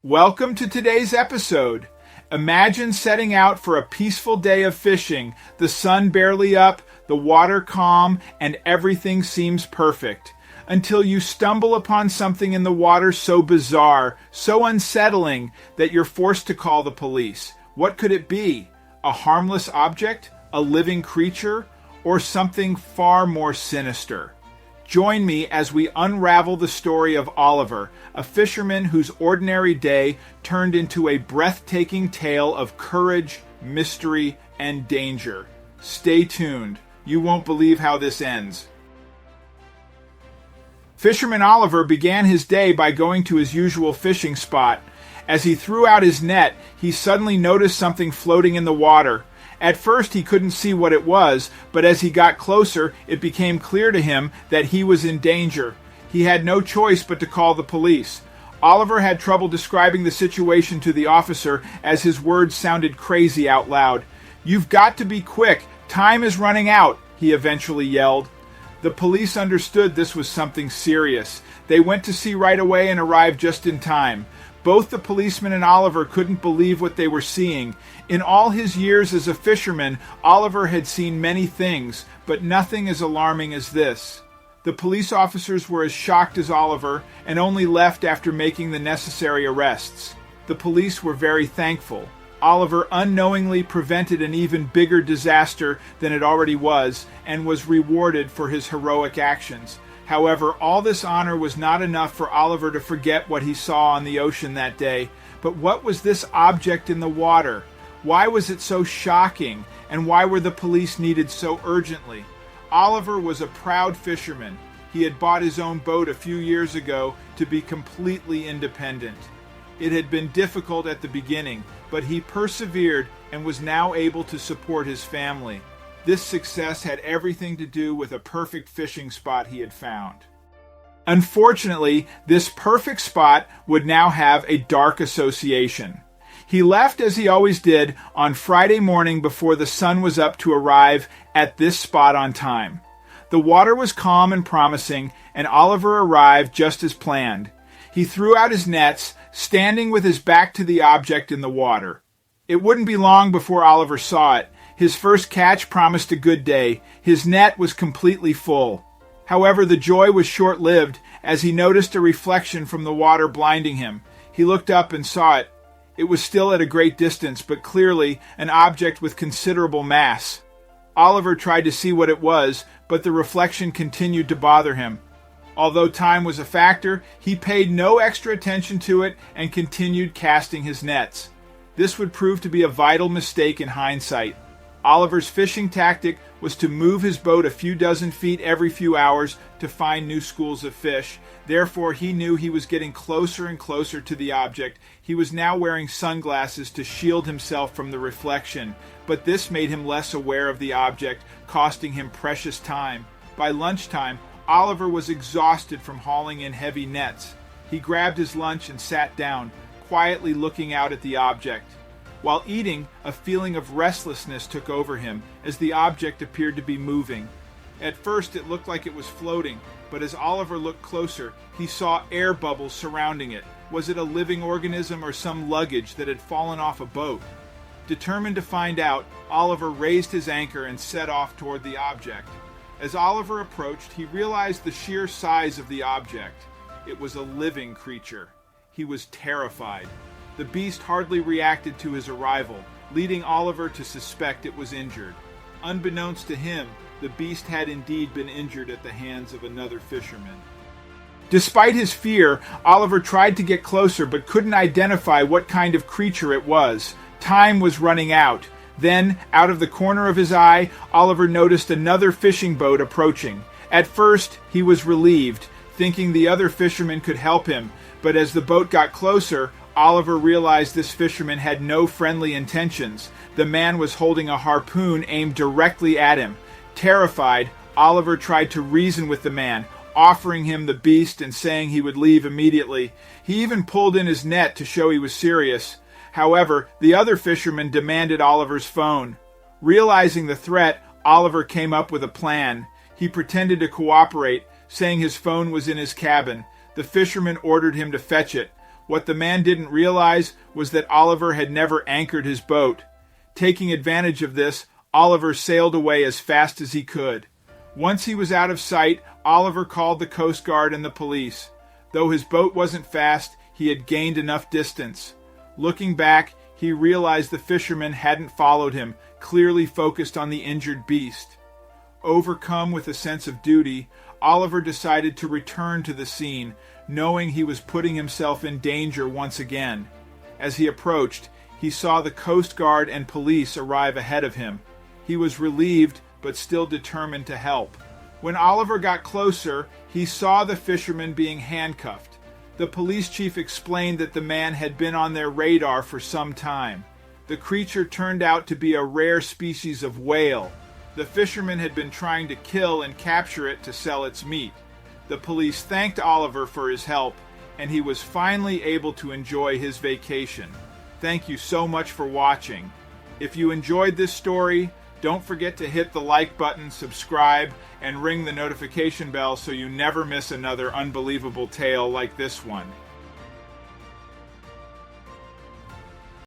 Welcome to today's episode. Imagine setting out for a peaceful day of fishing, the sun barely up, the water calm, and everything seems perfect. Until you stumble upon something in the water so bizarre, so unsettling, that you're forced to call the police. What could it be? A harmless object? A living creature? Or something far more sinister? Join me as we unravel the story of Oliver, a fisherman whose ordinary day turned into a breathtaking tale of courage, mystery, and danger. Stay tuned. You won't believe how this ends. Fisherman Oliver began his day by going to his usual fishing spot. As he threw out his net, he suddenly noticed something floating in the water. At first he couldn't see what it was, but as he got closer, it became clear to him that he was in danger. He had no choice but to call the police. Oliver had trouble describing the situation to the officer as his words sounded crazy out loud. "You've got to be quick. Time is running out," he eventually yelled. The police understood this was something serious. They went to see right away and arrived just in time. Both the policeman and Oliver couldn't believe what they were seeing. In all his years as a fisherman, Oliver had seen many things, but nothing as alarming as this. The police officers were as shocked as Oliver and only left after making the necessary arrests. The police were very thankful. Oliver unknowingly prevented an even bigger disaster than it already was and was rewarded for his heroic actions. However, all this honor was not enough for Oliver to forget what he saw on the ocean that day. But what was this object in the water? Why was it so shocking? And why were the police needed so urgently? Oliver was a proud fisherman. He had bought his own boat a few years ago to be completely independent. It had been difficult at the beginning, but he persevered and was now able to support his family. This success had everything to do with a perfect fishing spot he had found. Unfortunately, this perfect spot would now have a dark association. He left as he always did on Friday morning before the sun was up to arrive at this spot on time. The water was calm and promising, and Oliver arrived just as planned. He threw out his nets, standing with his back to the object in the water. It wouldn't be long before Oliver saw it. His first catch promised a good day. His net was completely full. However, the joy was short-lived as he noticed a reflection from the water blinding him. He looked up and saw it. It was still at a great distance, but clearly an object with considerable mass. Oliver tried to see what it was, but the reflection continued to bother him. Although time was a factor, he paid no extra attention to it and continued casting his nets. This would prove to be a vital mistake in hindsight. Oliver's fishing tactic was to move his boat a few dozen feet every few hours to find new schools of fish. Therefore, he knew he was getting closer and closer to the object. He was now wearing sunglasses to shield himself from the reflection, but this made him less aware of the object, costing him precious time. By lunchtime, Oliver was exhausted from hauling in heavy nets. He grabbed his lunch and sat down, quietly looking out at the object. While eating, a feeling of restlessness took over him as the object appeared to be moving. At first it looked like it was floating, but as Oliver looked closer, he saw air bubbles surrounding it. Was it a living organism or some luggage that had fallen off a boat? Determined to find out, Oliver raised his anchor and set off toward the object. As Oliver approached, he realized the sheer size of the object. It was a living creature. He was terrified. The beast hardly reacted to his arrival, leading Oliver to suspect it was injured. Unbeknownst to him, the beast had indeed been injured at the hands of another fisherman. Despite his fear, Oliver tried to get closer but couldn't identify what kind of creature it was. Time was running out. Then, out of the corner of his eye, Oliver noticed another fishing boat approaching. At first, he was relieved, thinking the other fisherman could help him, but as the boat got closer, Oliver realized this fisherman had no friendly intentions. The man was holding a harpoon aimed directly at him. Terrified, Oliver tried to reason with the man, offering him the beast and saying he would leave immediately. He even pulled in his net to show he was serious. However, the other fisherman demanded Oliver's phone. Realizing the threat, Oliver came up with a plan. He pretended to cooperate, saying his phone was in his cabin. The fisherman ordered him to fetch it. What the man didn't realize was that Oliver had never anchored his boat. Taking advantage of this, Oliver sailed away as fast as he could. Once he was out of sight, Oliver called the Coast Guard and the police. Though his boat wasn't fast, he had gained enough distance. Looking back, he realized the fishermen hadn't followed him, clearly focused on the injured beast. Overcome with a sense of duty, Oliver decided to return to the scene, knowing he was putting himself in danger once again. As he approached, he saw the Coast Guard and police arrive ahead of him. He was relieved, but still determined to help. When Oliver got closer, he saw the fisherman being handcuffed. The police chief explained that the man had been on their radar for some time. The creature turned out to be a rare species of whale. The fisherman had been trying to kill and capture it to sell its meat. The police thanked Oliver for his help, and he was finally able to enjoy his vacation. Thank you so much for watching. If you enjoyed this story, don't forget to hit the like button, subscribe, and ring the notification bell so you never miss another unbelievable tale like this one.